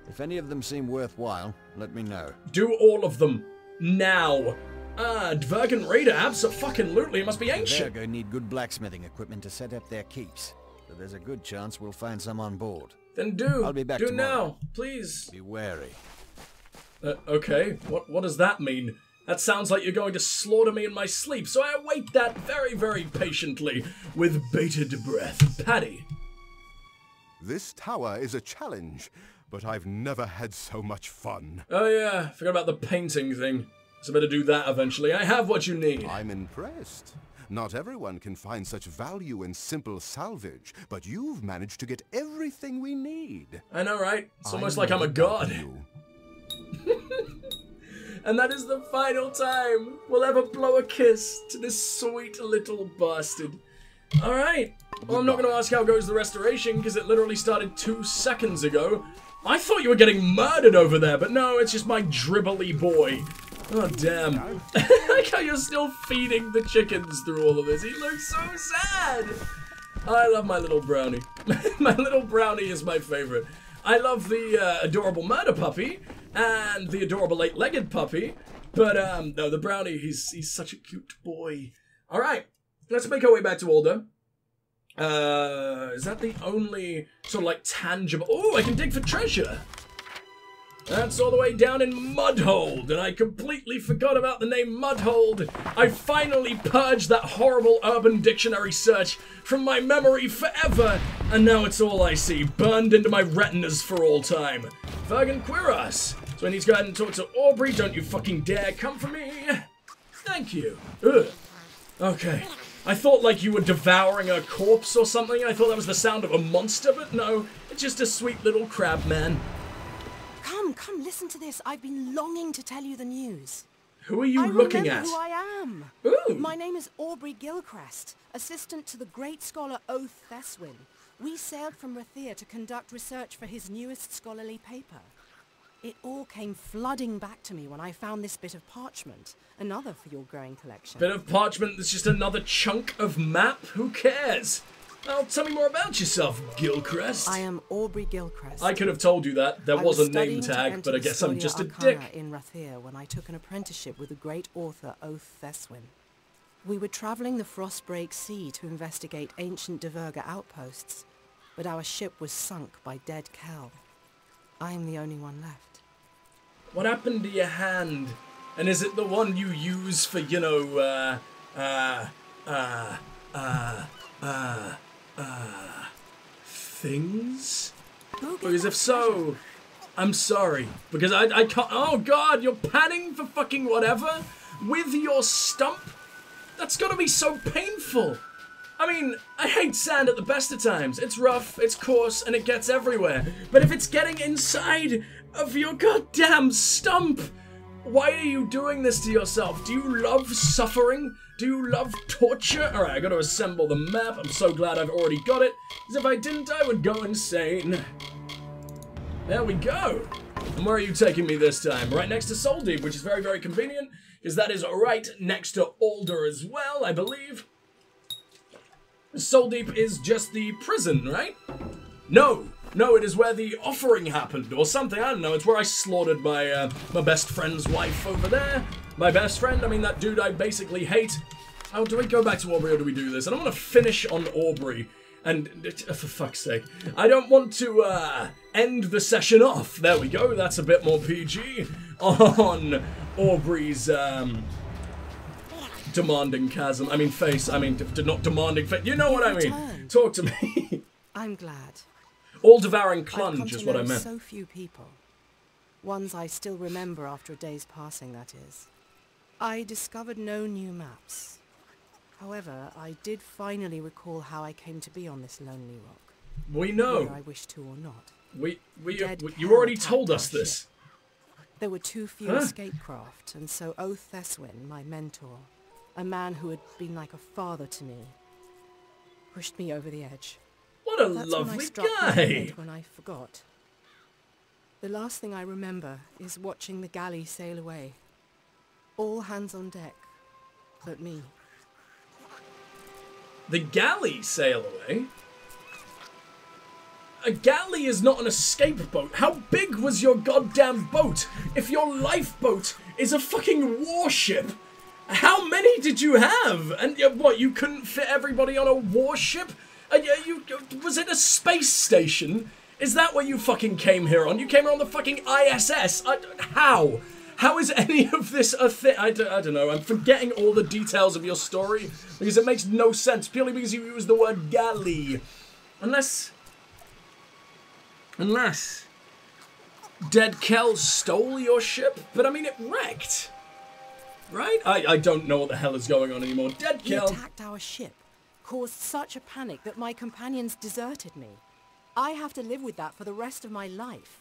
If any of them seem worthwhile, let me know. Do all of them now. Dvergen Raider, abso-fucking-lutely, it must be ancient. The Dvergo need good blacksmithing equipment to set up their keeps, so there's a good chance we'll find some on board. Then do. I'll be back do tomorrow. Now, please. Be wary. Okay, what does that mean? That sounds like you're going to slaughter me in my sleep, so I await that very, very patiently, with bated breath. Paddy. This tower is a challenge, but I've never had so much fun. Oh yeah, forgot about the painting thing. So I better do that eventually. I have what you need. I'm impressed. Not everyone can find such value in simple salvage, but you've managed to get everything we need. I know, right? It's almost like I'm a god. And that is the final time we'll ever blow a kiss to this sweet little bastard. Alright. Well, I'm not going to ask how goes the restoration, because it literally started 2 seconds ago. I thought you were getting murdered over there, but no, it's just my dribbly boy. Oh, damn. I like how you're still feeding the chickens through all of this. He looks so sad. I love my little brownie. My little brownie is my favorite. I love the adorable murder puppy and the adorable eight-legged puppy. But, no, the brownie, he's such a cute boy. All right, let's make our way back to Alder. Is that the only sort of like tangible... Oh, I can dig for treasure. That's all the way down in Mudhold, and I completely forgot about the name Mudhold. I finally purged that horrible Urban Dictionary search from my memory forever, and now it's all I see, burned into my retinas for all time. Vergen Quiros. So I need to go ahead and talk to Aubrey. Don't you fucking dare come for me. Thank you. Ugh. Okay. I thought like you were devouring a corpse or something. I thought that was the sound of a monster, but no. It's just a sweet little crab man. Come, listen to this. I've been longing to tell you the news. Who are you looking at? I remember who I am. Ooh. My name is Aubrey Gilchrist, assistant to the great scholar Theswin. We sailed from Rathir to conduct research for his newest scholarly paper. It all came flooding back to me when I found this bit of parchment, another for your growing collection. Bit of parchment that's just another chunk of map? Who cares? Well, tell me more about yourself, Gilchrist. I am Aubrey Gilchrist. I could have told you that. There was a name tag, but I guess I'm just a dick. In Rathir when I took an apprenticeship with the great author Theswin. We were travelling the Frostbreak Sea to investigate ancient Diverga outposts, but our ship was sunk by dead Kel. I am the only one left. What happened to your hand? And is it the one you use for, you know, things? Because if so, I'm sorry. Because I can't... Oh, God, you're panning for fucking whatever? With your stump? That's gotta be so painful. I mean, I hate sand at the best of times. It's rough, it's coarse, and it gets everywhere. But if it's getting inside of your goddamn stump, why are you doing this to yourself? Do you love suffering? Do you love torture? Alright, I gotta assemble the map. I'm so glad I've already got it. Because if I didn't, I would go insane. There we go. And where are you taking me this time? Right next to Soul Deep, which is very, very convenient. Because that is right next to Alder as well, I believe. Soul Deep is just the prison, right? No, it is where the offering happened, or something, I don't know. It's where I slaughtered my, my best friend's wife over there. My best friend, I mean that dude I basically hate. Oh, do we go back to Aubrey or do we do this? I don't want to finish on Aubrey. And, for fuck's sake, I don't want to, end the session off. There we go, that's a bit more PG. On Aubrey's, demanding chasm. I mean face. I mean, not demanding face. You know what I mean. Talk to me. I'm glad. All-devouring clunge is what I meant. So few people. Ones I still remember after a day's passing, that is. I discovered no new maps. However, I did finally recall how I came to be on this lonely rock. We know. Whether I wish to or not. You already told us this. There were too few escape craft, and so Theswin, my mentor, a man who had been like a father to me, pushed me over the edge. What a That's lovely when I struck guy! My head when I forgot. The last thing I remember is watching the galley sail away. All hands on deck, but me. The galley sail away? A galley is not an escape boat. How big was your goddamn boat if your lifeboat is a fucking warship? How many did you have? And what, you couldn't fit everybody on a warship? Was it a space station? Is that what you fucking came here on? You came here on the fucking ISS? How? How is any of this a thing? I don't know. I'm forgetting all the details of your story because it makes no sense purely because you use the word galley. Unless Dead Kel stole your ship? But I mean, it wrecked. Right? I don't know what the hell is going on anymore. Dead kill. He attacked our ship, caused such a panic that my companions deserted me. I have to live with that for the rest of my life.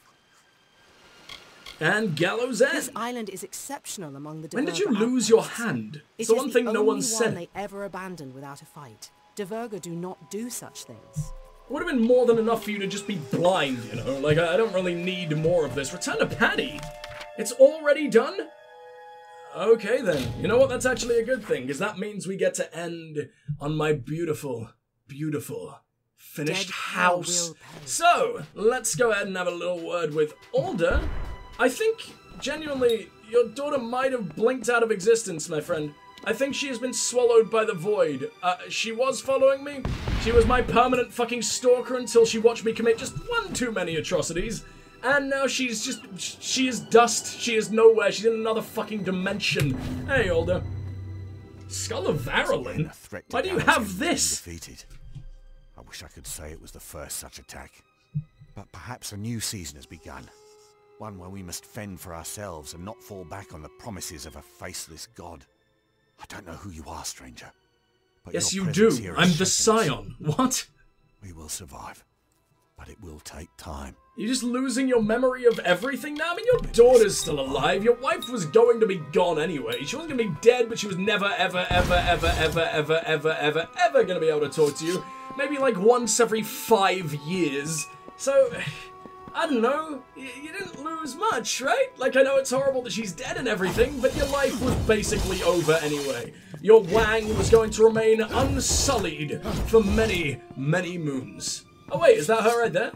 And Gallows End. This island is exceptional among the When did you Diverger lose your outposts. hand? It's It the is one thing no one only said. they ever abandoned without a fight. Diverger do not do such things. It would have been more than enough for you to just be blind, you know? Like, I don't really need more of this. Return to Paddy. It's already done? Okay, then. You know what? That's actually a good thing, because that means we get to end on my beautiful, beautiful finished house. So, let's go ahead and have a little word with Alder. I think, genuinely, your daughter might have blinked out of existence, my friend. I think she has been swallowed by the void. She was following me. She was my permanent fucking stalker until she watched me commit just one too many atrocities. And now she is dust. She is nowhere. She's in another fucking dimension. Hey, Alder. Skull of Varolin? Why do you have this? Defeated. I wish I could say it was the first such attack. But perhaps a new season has begun. One where we must fend for ourselves and not fall back on the promises of a faceless god. I don't know who you are, stranger. But yes, your you presence do. here I'm has the shaken us. Scion. What? We will survive. But it will take time. You're just losing your memory of everything now? I mean, your daughter's still alive. Your wife was going to be gone anyway. She wasn't going to be dead, but she was never, ever, ever, ever, ever, ever, ever, ever, ever going to be able to talk to you. Maybe like once every 5 years. So, I don't know. You didn't lose much, right? Like, I know it's horrible that she's dead and everything, but your life was basically over anyway. Your Wang was going to remain unsullied for many, many moons. Oh wait, is that her right there?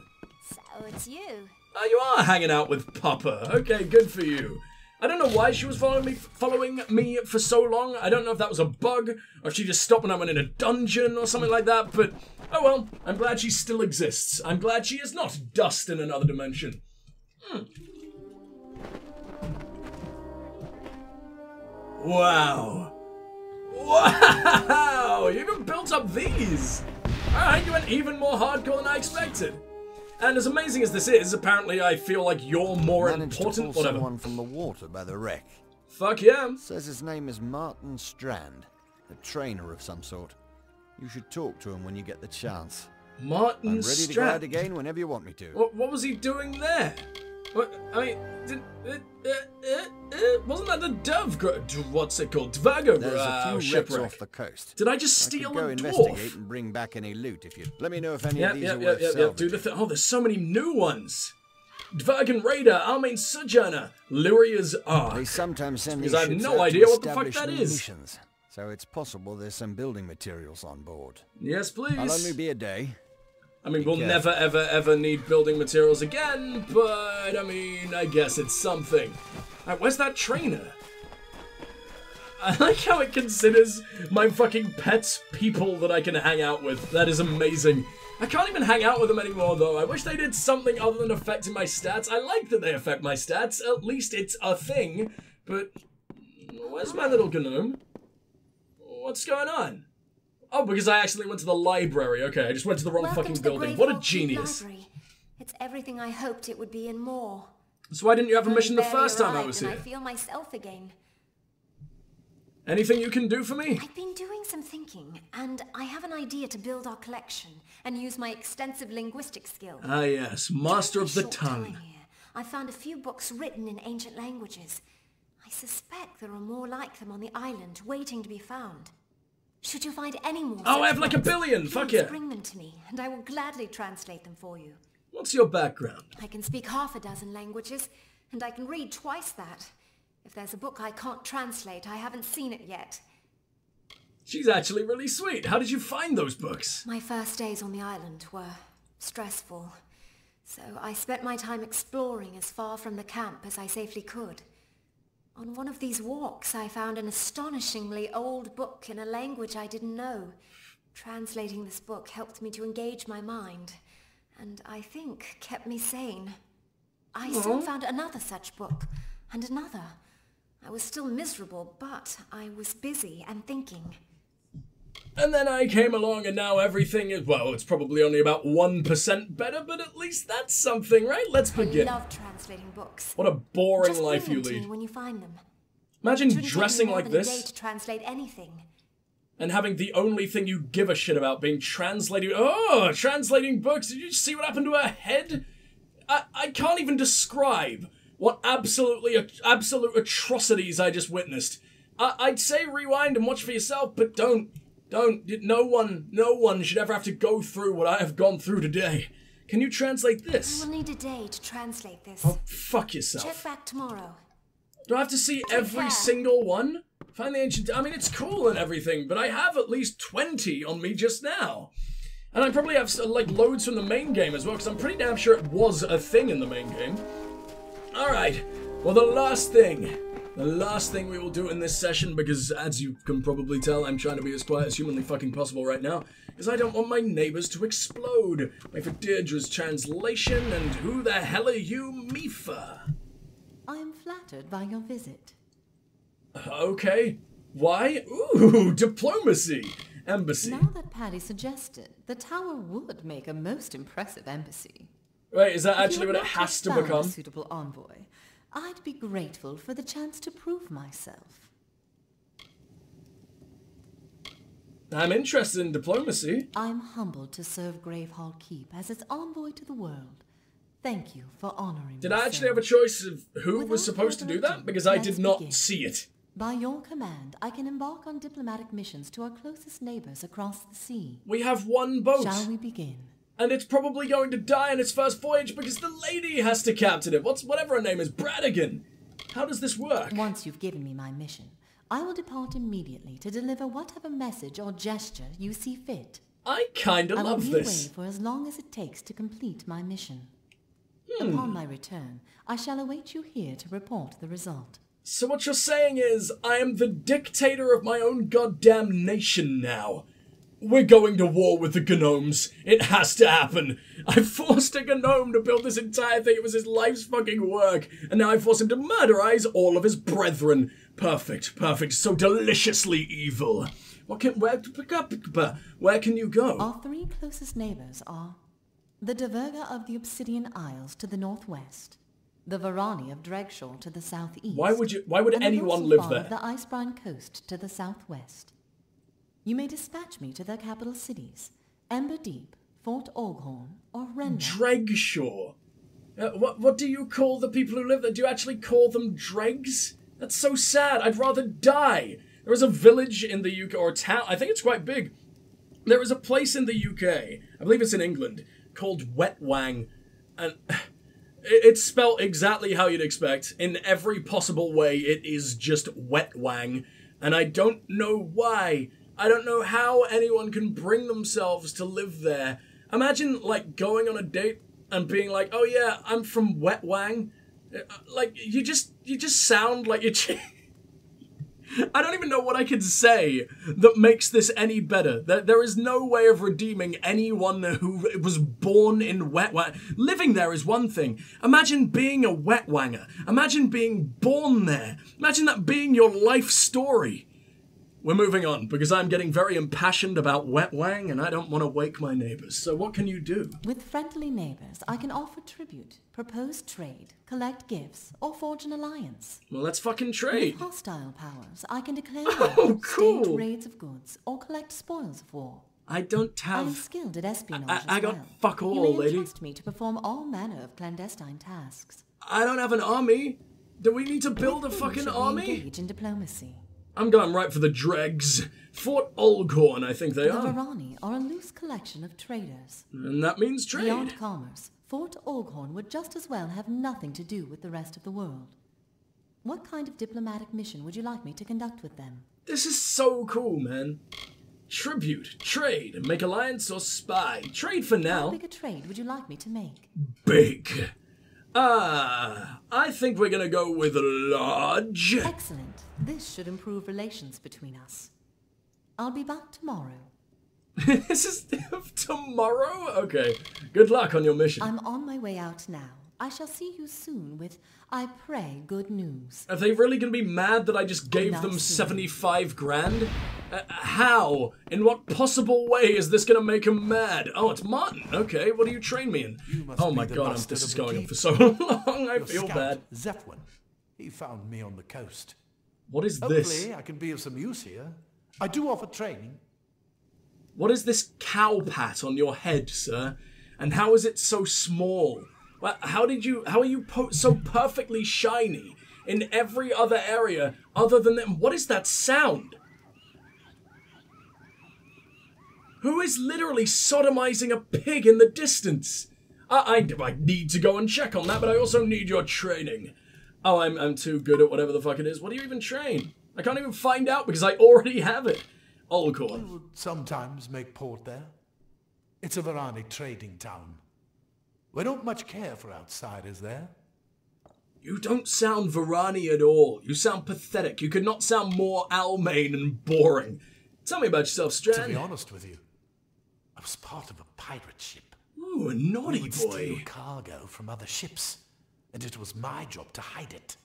So it's you. Oh, you are hanging out with Papa. Okay, good for you. I don't know why she was following me for so long. I don't know if that was a bug, or if she just stopped when I went in a dungeon or something like that, but oh well, I'm glad she still exists. I'm glad she is not dust in another dimension. Wow. Wow! You even built up these! Alright, you went even more hardcore than I expected. And as amazing as this is, apparently I feel like you're more important, whatever. Someone from the water by the wreck. Fuck yeah. Says his name is Martin Strand, a trainer of some sort. You should talk to him when you get the chance. Martin I'm ready Strand. to go out again whenever you want me to. What was he doing there? What, I mean, wasn't that the dove? What's it called? Dvago There's a few shipwreck wrecks off the coast. Did I just I steal could go a investigate dwarf? and bring back any loot if you let me know if any of these are worth Yep. Do salvaging. the thing. Oh, there's so many new ones. Dvergen Raider, Almain Sojourner, Lyria's Ark. They sometimes send these Because I have ships no out to idea what the fuck establish that new is. missions, so it's possible there's some building materials on board. Yes, please. I'll only be a day. I mean, we'll never, ever, ever need building materials again, but, I mean, I guess it's something. Alright, where's that trainer? I like how it considers my fucking pets people that I can hang out with. That is amazing. I can't even hang out with them anymore, though. I wish they did something other than affecting my stats. I like that they affect my stats. At least it's a thing. But, where's my little gnome? What's going on? Oh, because I actually went to the library. Okay, I just went to the wrong Welcome fucking to the building. Grave What a Rock genius. Library. It's everything I hoped it would be and more. So why didn't you have a mission the Barely first time I arrived was and here? I feel myself again. Anything you can do for me? I've been doing some thinking, and I have an idea to build our collection and use my extensive linguistic skills. Ah yes, master of the During a short tongue. time here, I found a few books written in ancient languages. I suspect there are more like them on the island, waiting to be found. Should you find any more? Oh, such I have like a books, billion! please Fuck yeah! bring them to me, and I will gladly translate them for you. What's your background? I can speak half a dozen languages, and I can read twice that. If there's a book I can't translate, I haven't seen it yet. She's actually really sweet. How did you find those books? My first days on the island were stressful, so I spent my time exploring as far from the camp as I safely could. On one of these walks, I found an astonishingly old book in a language I didn't know. Translating this book helped me to engage my mind, and I think kept me sane. I soon found another such book, and another. I was still miserable, but I was busy and thinking. And then I came along and now everything is, well, it's probably only about 1% better, but at least that's something, right? Let's begin. I love translating books. What a boring Just life bring you them to me lead. when you find them. Imagine dressing like this. It shouldn't take me more than a day to translate anything. And having the only thing you give a shit about being translated. Oh, translating books. Did you see what happened to her head? I can't even describe what absolute atrocities I just witnessed. I'd say rewind and watch for yourself, but don't. No one should ever have to go through what I have gone through today. Can you translate this? I will need a day to translate this. Oh, fuck yourself. Check back tomorrow. Do I have to see every single one? Find the ancient... I mean, it's cool and everything, but I have at least 20 on me just now. And I probably have, like, loads from the main game as well, because I'm pretty damn sure it was a thing in the main game. Alright, well, the last thing we will do in this session, because as you can probably tell, I'm trying to be as quiet as humanly fucking possible right now, is I don't want my neighbors to explode. Wait for Deirdre's translation, and who the hell are you, Mifa? I am flattered by your visit. Okay. Why? Ooh, diplomacy. Embassy. Now that Paddy suggested, the tower would make a most impressive embassy. Wait, is that actually what it has to become? A suitable envoy, I'd be grateful for the chance to prove myself. I'm interested in diplomacy. I'm humbled to serve Gravehall Keep as its envoy to the world. Thank you for honoring me. Did I actually have a choice of who was supposed to do that? Because I did not see it. By your command, I can embark on diplomatic missions to our closest neighbors across the sea. We have one boat. Shall we begin? And it's probably going to die in its first voyage because the lady has to captain it. Whatever her name is, Bradigan. How does this work? Once you've given me my mission, I will depart immediately to deliver whatever message or gesture you see fit. I kinda love this. I will be away for as long as it takes to complete my mission. Upon my return, I shall await you here to report the result. So what you're saying is, I am the dictator of my own goddamn nation now. We're going to war with the gnomes. It has to happen. I forced a gnome to build this entire thing. It was his life's fucking work. And now I force him to murderize all of his brethren. Perfect, perfect. So deliciously evil. Where can you go? Our three closest neighbors are the Diverga of the Obsidian Isles to the northwest, the Varani of Dregshaw to the southeast. Why would anyone live there? The Icebrine Coast to the southwest. You may dispatch me to their capital cities, Ember Deep, Fort Oghorn, or Rendell. Dregshaw? What do you call the people who live there? Do you actually call them dregs? That's so sad. I'd rather die. There is a village in the UK, or a town, I think it's quite big. There is a place in the UK, I believe it's in England, called Wetwang, and it's spelled exactly how you'd expect. In every possible way, it is just Wetwang, and I don't know why. I don't know how anyone can bring themselves to live there. Imagine, like, going on a date and being like, oh yeah, I'm from Wetwang. Like, you just sound like you're... I don't even know what I could say that makes this any better. There is no way of redeeming anyone who was born in Wetwang. Living there is one thing. Imagine being a Wetwanger. Imagine being born there. Imagine that being your life story. We're moving on, because I'm getting very impassioned about Wetwang, and I don't want to wake my neighbors. So what can you do? With friendly neighbors, I can offer tribute, propose trade, collect gifts, or forge an alliance. Well, let's fucking trade. With hostile powers, I can declare cool. stage raids of goods, or collect spoils of war. I don't have... I am skilled at espionage I got fuck all, lady. You may entrust me to perform all manner of clandestine tasks. I don't have an army. Do we need to build a fucking army? Engage in diplomacy. I'm going right for the dregs. Fort Oghorn, I think they are. The Varani are a loose collection of traders. And that means trade. Beyond commerce, Fort Oghorn would just as well have nothing to do with the rest of the world. What kind of diplomatic mission would you like me to conduct with them? This is so cool, man. Tribute, trade, make alliance, or spy. Trade for now. How big a trade would you like me to make? Big. I think we're gonna go with large. Excellent. This should improve relations between us. I'll be back tomorrow. This is tomorrow? Okay. Good luck on your mission. I'm on my way out now. I shall see you soon with, I pray, good news. Are they really going to be mad that I just gave them 75 grand? How? In what possible way is this going to make them mad? Oh, it's Martin. Okay, what do you train me in? Oh my god, this is going on for so long. I feel bad. Zephwin. He found me on the coast. What is this? Hopefully I can be of some use here. I do offer training. What is this cow pat on your head, sir? And how is it so small? How are you so perfectly shiny in every other area other than them? What is that sound? Who is literally sodomizing a pig in the distance? I need to go and check on that, but I also need your training. Oh, I'm too good at whatever the fuck it is. What do you even train? I can't even find out because I already have it. Olcorn. We would sometimes make port there. It's a Varani trading town. We don't much care for outsiders there. You don't sound Varani at all. You sound pathetic. You could not sound more Almain and boring. Tell me about yourself, Strand. To be honest with you, I was part of a pirate ship. Ooh, a naughty we would boy. Steal cargo from other ships, and it was my job to hide it.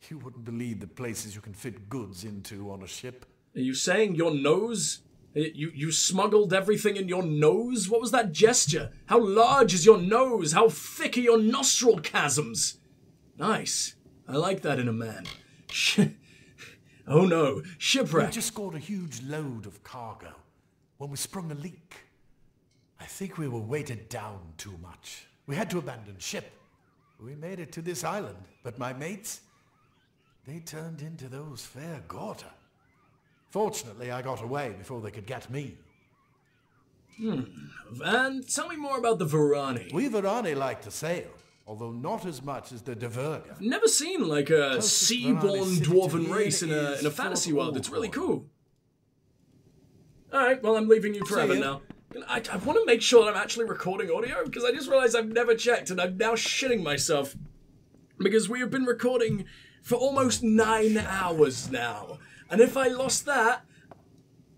You wouldn't believe the places you can fit goods into on a ship. Are you saying your nose? You smuggled everything in your nose? What was that gesture? How large is your nose? How thick are your nostril chasms? Nice. I like that in a man. Oh no, shipwreck. We just scored a huge load of cargo when we sprung a leak. I think we were weighted down too much. We had to abandon ship. We made it to this island, but my mates, they turned into those fair Gorta. Fortunately, I got away before they could get me. And tell me more about the Varani. We Varani like to sail, although not as much as the Dverga. I've never seen like a sea-born dwarven race in a fantasy world. It's really cool. Alright, well I'm leaving you forever now. I want to make sure that I'm actually recording audio, because I just realized I've never checked and I'm now shitting myself. Because we have been recording for almost 9 hours now. And if I lost that,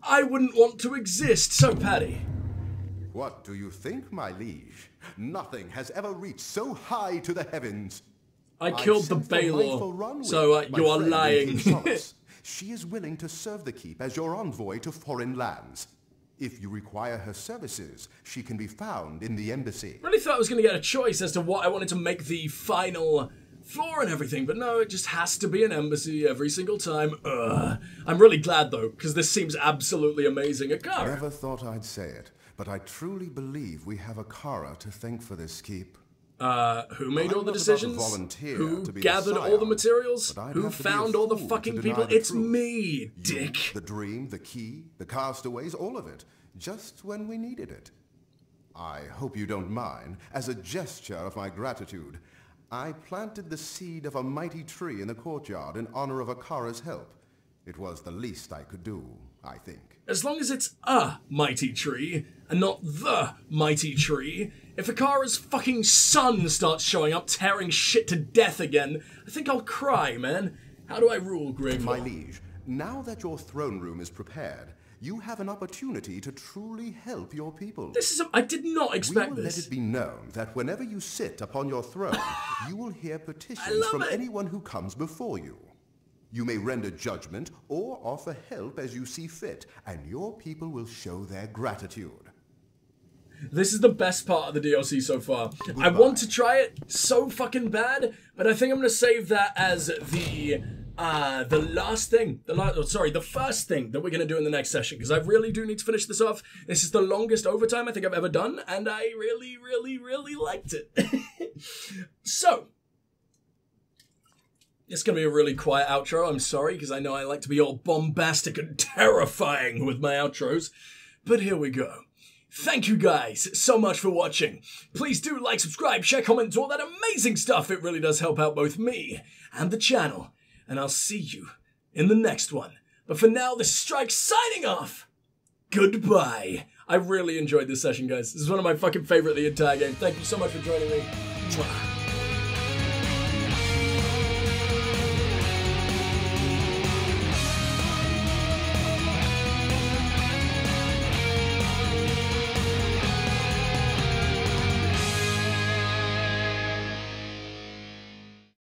I wouldn't want to exist. So, Paddy. What do you think, my liege? Nothing has ever reached so high to the heavens. I killed the Baylor, so you are lying. She is willing to serve the keep as your envoy to foreign lands. If you require her services, she can be found in the embassy. I really thought I was going to get a choice as to what I wanted to make the final floor and everything, but no, it just has to be an embassy every single time. I'm really glad, though, because this seems absolutely amazing. Akara. Never thought I'd say it, but I truly believe we have Akara to thank for this keep. Who made all the decisions? Who gathered all the materials? Who found all the fucking people? It's me, dick. The dream, the key, the castaways, all of it. Just when we needed it. I hope you don't mind. As a gesture of my gratitude, I planted the seed of a mighty tree in the courtyard in honor of Akara's help. It was the least I could do, I think. As long as it's a mighty tree, and not the mighty tree, if Akara's fucking son starts showing up tearing shit to death again, I think I'll cry, man. How do I rule, Gravefall? My liege, now that your throne room is prepared, you have an opportunity to truly help your people. I did not expect this. We will let it be known that whenever you sit upon your throne, you will hear petitions from anyone who comes before you. You may render judgment or offer help as you see fit, and your people will show their gratitude. This is the best part of the DLC so far. Goodbye. I want to try it so fucking bad, but I think I'm going to save that as the first thing that we're going to do in the next session, because I really do need to finish this off. This is the longest overtime I think I've ever done, and I really, really, really liked it. So, it's going to be a really quiet outro. I'm sorry, because I know I like to be all bombastic and terrifying with my outros, but here we go. Thank you guys so much for watching. Please do like, subscribe, share, comment, all that amazing stuff. It really does help out both me and the channel. And I'll see you in the next one. But for now, this is Strike signing off. Goodbye. I really enjoyed this session, guys. This is one of my fucking favorite of the entire game. Thank you so much for joining me. Mwah.